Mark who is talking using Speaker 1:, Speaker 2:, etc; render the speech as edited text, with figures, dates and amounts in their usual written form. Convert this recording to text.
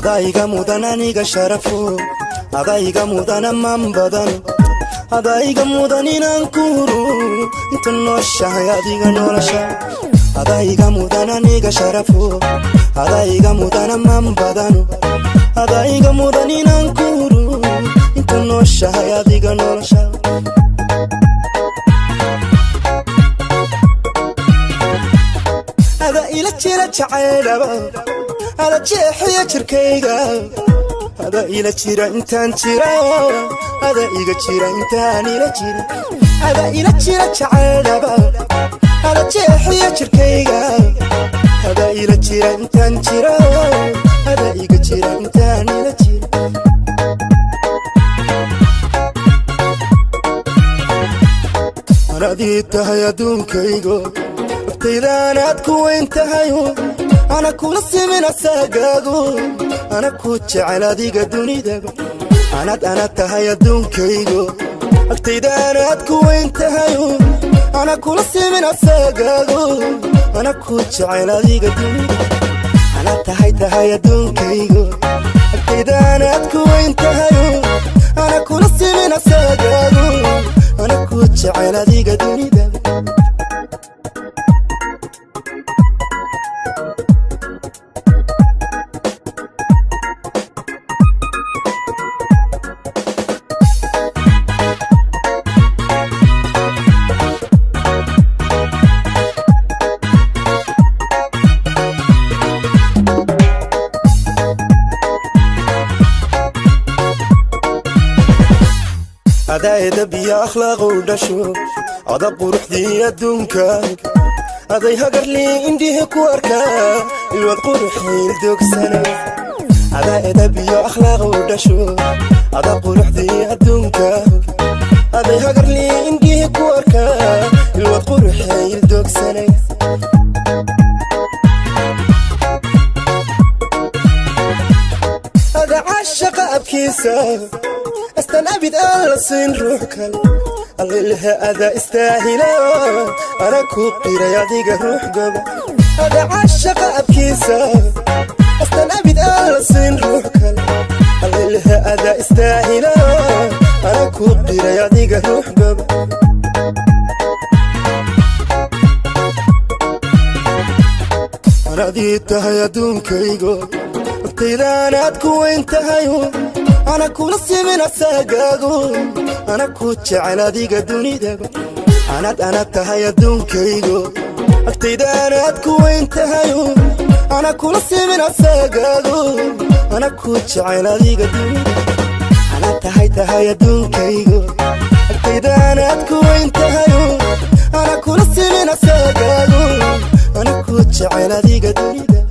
Speaker 1: adaiga mudana niga sharafo adaiga mudana mambadan adaiga mudaninan kuru inta nooshahay adiga nolosha adaiga mudana niga sharafo adaiga mudana mambadan adaiga mudaninan kuru inta nooshahay adiga nolosha ada ila jira jacaylaba ada jeexiya jirkayga ada ila jira intaan jira ada iga jira intaan ila jira ada ila jira jacaylaba ada jeexiya jirkayga ada ila jira intaan jira ada iga jira intaan ila jira anadii tahay adduunkaygo waqtidaanaad ku weyn tahayo ana kula simin asagaago ana ku jecel adiga dunidaba ana tahay adduunkaygo waqtidaanaad ku weyn tahayo ana kula simin asagaago ana ku jecel adiga dunidaba ana tahay adduunkaygo waqtidaanaad ku weyn tahayo ana kula simin asagaago ana ku jecel adiga dunidaba ada edab iyo akhlaaq u dhasho ada quruxdii adduunka aday hagarlii indhihi ku arkaa ilwad quruxii dogsana ada edab iyo akhlaaq u dhasho ada quruxdii adduunka aday hagarlii indhihi ku arkaa ilwad quruxii dogsana ada caashaqa abkiisa استنابد الله سين روحك الله هذا استاهله أنا كوبي رياضيك روح قبل هذا عاشق أبكيسة استنابد الله سين روحك الله هذا استاهله أنا كوبي رياضيك روح قبل أنا ديتها يا دون كيغو وقتيدانات كوين تهيو أنا كل سمين أساقاقو أنا كوتش على ديق دونيدابا أنا تهيا دون كيغو أكتيدانات كوين تهيو أنا كل سمين أساقاقو أنا كوتش على ديق دونيدابا أنا تهيا دون كيغو أكتيدانات كوين تهيو أنا كل سمين أساقاقو أنا كوتش على ديق دونيدابا